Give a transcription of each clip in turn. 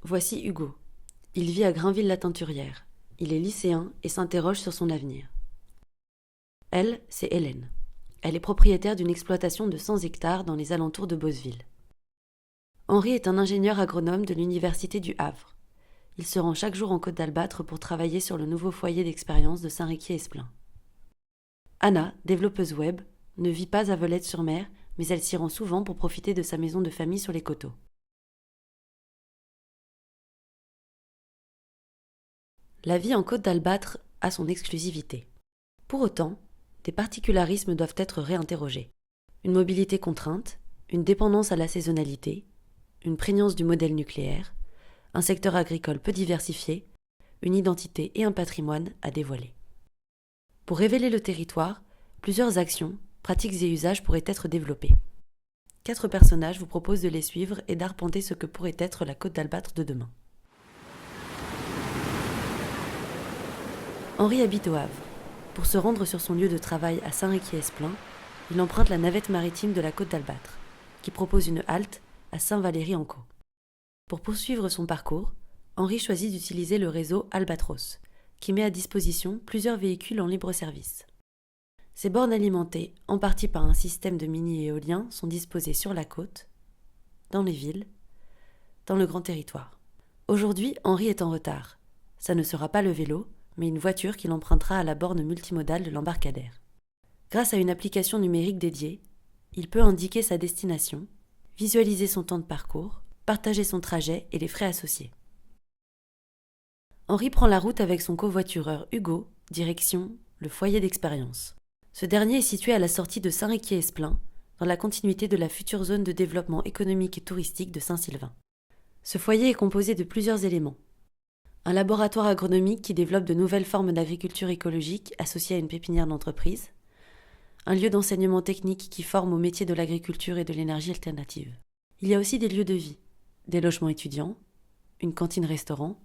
Voici Hugo. Il vit à Grainville-la-Teinturière. Il est lycéen et s'interroge sur son avenir. Elle, c'est Hélène. Elle est propriétaire d'une exploitation de 100 hectares dans les alentours de Beauceville. Henri est un ingénieur agronome de l'Université du Havre. Il se rend chaque jour en Côte d'Albâtre pour travailler sur le nouveau foyer d'expérience de Saint-Riquier-Esplin. Anna, développeuse web, ne vit pas à Volatte-sur-Mer, mais elle s'y rend souvent pour profiter de sa maison de famille sur les coteaux. La vie en Côte d'Albâtre a son exclusivité. Pour autant, des particularismes doivent être réinterrogés. Une mobilité contrainte, une dépendance à la saisonnalité, une prégnance du modèle nucléaire, un secteur agricole peu diversifié, une identité et un patrimoine à dévoiler. Pour révéler le territoire, plusieurs actions, pratiques et usages pourraient être développés. 4 personnages vous proposent de les suivre et d'arpenter ce que pourrait être la Côte d'Albâtre de demain. Henri habite au Havre. Pour se rendre sur son lieu de travail à Saint-Riquier-Esplin, il emprunte la navette maritime de la Côte d'Albâtre, qui propose une halte à Saint-Valery-en-Caux. Pour poursuivre son parcours, Henri choisit d'utiliser le réseau Albatros, qui met à disposition plusieurs véhicules en libre service. Ces bornes alimentées, en partie par un système de mini-éoliens, sont disposées sur la côte, dans les villes, dans le grand territoire. Aujourd'hui, Henri est en retard. Ça ne sera pas le vélo, mais une voiture qu'il empruntera à la borne multimodale de l'embarcadère. Grâce à une application numérique dédiée, il peut indiquer sa destination, visualiser son temps de parcours, partager son trajet et les frais associés. Henri prend la route avec son covoitureur Hugo, direction le foyer d'expérience. Ce dernier est situé à la sortie de Saint-Riquier-Esplin, dans la continuité de la future zone de développement économique et touristique de Saint-Sylvain. Ce foyer est composé de plusieurs éléments. Un laboratoire agronomique qui développe de nouvelles formes d'agriculture écologique associées à une pépinière d'entreprise, un lieu d'enseignement technique qui forme au métier de l'agriculture et de l'énergie alternative. Il y a aussi des lieux de vie, des logements étudiants, une cantine-restaurant,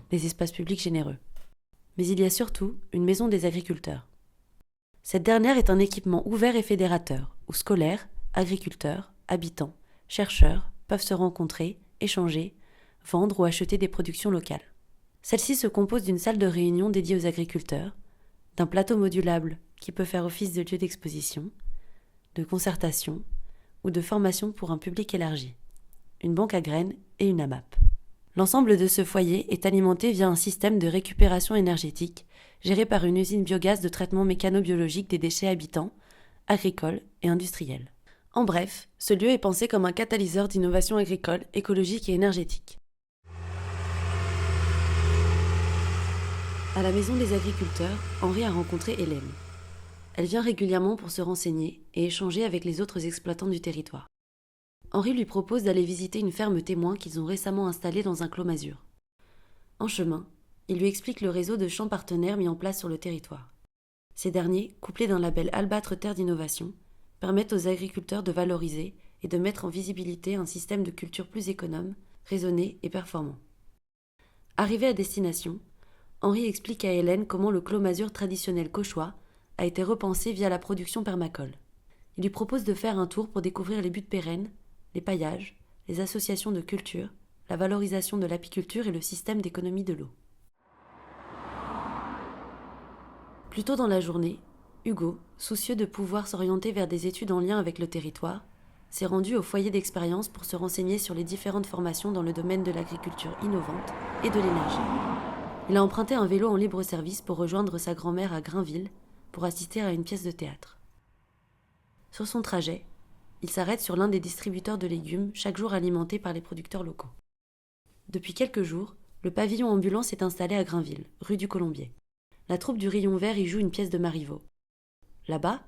des espaces publics généreux. Mais il y a surtout une maison des agriculteurs. Cette dernière est un équipement ouvert et fédérateur, où scolaires, agriculteurs, habitants, chercheurs peuvent se rencontrer, échanger, vendre ou acheter des productions locales. Celle-ci se compose d'une salle de réunion dédiée aux agriculteurs, d'un plateau modulable qui peut faire office de lieu d'exposition, de concertation ou de formation pour un public élargi, une banque à graines et une AMAP. L'ensemble de ce foyer est alimenté via un système de récupération énergétique géré par une usine biogaz de traitement mécano-biologique des déchets habitants, agricoles et industriels. En bref, ce lieu est pensé comme un catalyseur d'innovation agricole, écologique et énergétique. À la maison des agriculteurs, Henri a rencontré Hélène. Elle vient régulièrement pour se renseigner et échanger avec les autres exploitants du territoire. Henri lui propose d'aller visiter une ferme témoin qu'ils ont récemment installée dans un clos masure. En chemin, il lui explique le réseau de champs partenaires mis en place sur le territoire. Ces derniers, couplés d'un label Albâtre Terre d'innovation, permettent aux agriculteurs de valoriser et de mettre en visibilité un système de culture plus économe, raisonné et performant. Arrivé à destination, Henri explique à Hélène comment le clos masure traditionnel cauchois a été repensé via la production permacole. Il lui propose de faire un tour pour découvrir les buts pérennes, les paillages, les associations de culture, la valorisation de l'apiculture et le système d'économie de l'eau. Plus tôt dans la journée, Hugo, soucieux de pouvoir s'orienter vers des études en lien avec le territoire, s'est rendu au foyer d'expérience pour se renseigner sur les différentes formations dans le domaine de l'agriculture innovante et de l'énergie. Il a emprunté un vélo en libre service pour rejoindre sa grand-mère à Grainville pour assister à une pièce de théâtre. Sur son trajet, il s'arrête sur l'un des distributeurs de légumes chaque jour alimentés par les producteurs locaux. Depuis quelques jours, le pavillon ambulant s'est installé à Grainville, rue du Colombier. La troupe du Rayon Vert y joue une pièce de Marivaux. Là-bas,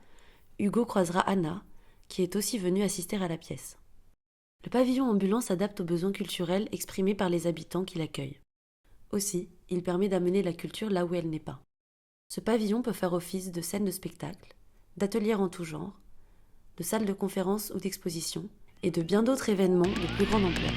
Hugo croisera Anna, qui est aussi venue assister à la pièce. Le pavillon ambulant s'adapte aux besoins culturels exprimés par les habitants qui l'accueillent. Aussi, il permet d'amener la culture là où elle n'est pas. Ce pavillon peut faire office de scène de spectacle, d'ateliers en tout genre, de salles de conférences ou d'exposition, et de bien d'autres événements de plus grande ampleur.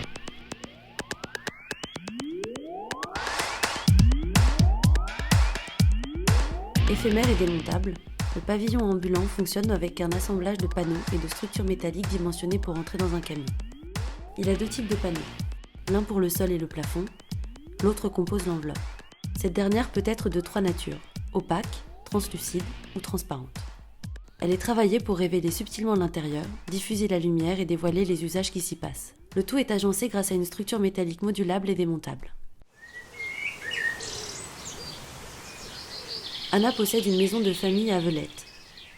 Éphémère et démontable, le pavillon ambulant fonctionne avec un assemblage de panneaux et de structures métalliques dimensionnées pour entrer dans un camion. Il a 2 types de panneaux. l'un pour le sol et le plafond, l'autre compose l'enveloppe. Cette dernière peut être de 3 natures, opaque, translucide ou transparente. Elle est travaillée pour révéler subtilement l'intérieur, diffuser la lumière et dévoiler les usages qui s'y passent. Le tout est agencé grâce à une structure métallique modulable et démontable. Anna possède une maison de famille à Velette.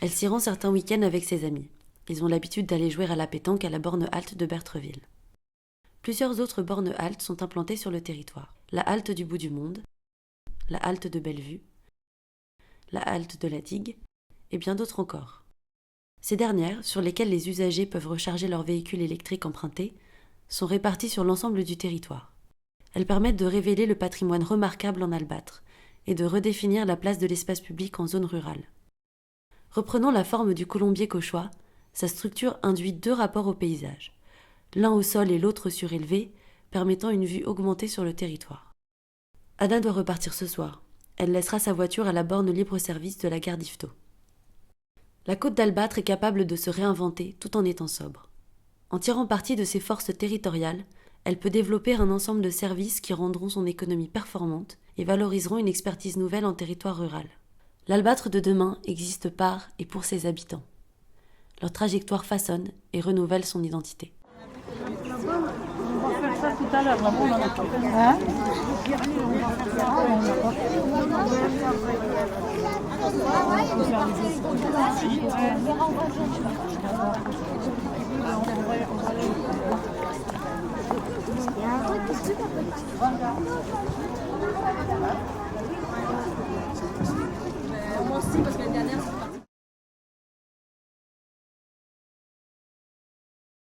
Elle s'y rend certains week-ends avec ses amis. Ils ont l'habitude d'aller jouer à la pétanque à la borne halte de Bertreville. Plusieurs autres bornes haltes sont implantées sur le territoire. La halte du bout du monde, la halte de Bellevue, la halte de la Digue, et bien d'autres encore. Ces dernières, sur lesquelles les usagers peuvent recharger leurs véhicules électriques empruntés, sont réparties sur l'ensemble du territoire. Elles permettent de révéler le patrimoine remarquable en Albâtre et de redéfinir la place de l'espace public en zone rurale. Reprenant la forme du colombier cauchois, sa structure induit 2 rapports au paysage, l'un au sol et l'autre surélevé, permettant une vue augmentée sur le territoire. Anna doit repartir ce soir. Elle laissera sa voiture à la borne libre-service de la gare d'Yvetot. La côte d'Albâtre est capable de se réinventer tout en étant sobre. En tirant parti de ses forces territoriales, elle peut développer un ensemble de services qui rendront son économie performante et valoriseront une expertise nouvelle en territoire rural. L'Albâtre de demain existe par et pour ses habitants. Leur trajectoire façonne et renouvelle son identité. On va faire ça tout à l'heure, là-bas, on en a pas fait. Hein? On va faire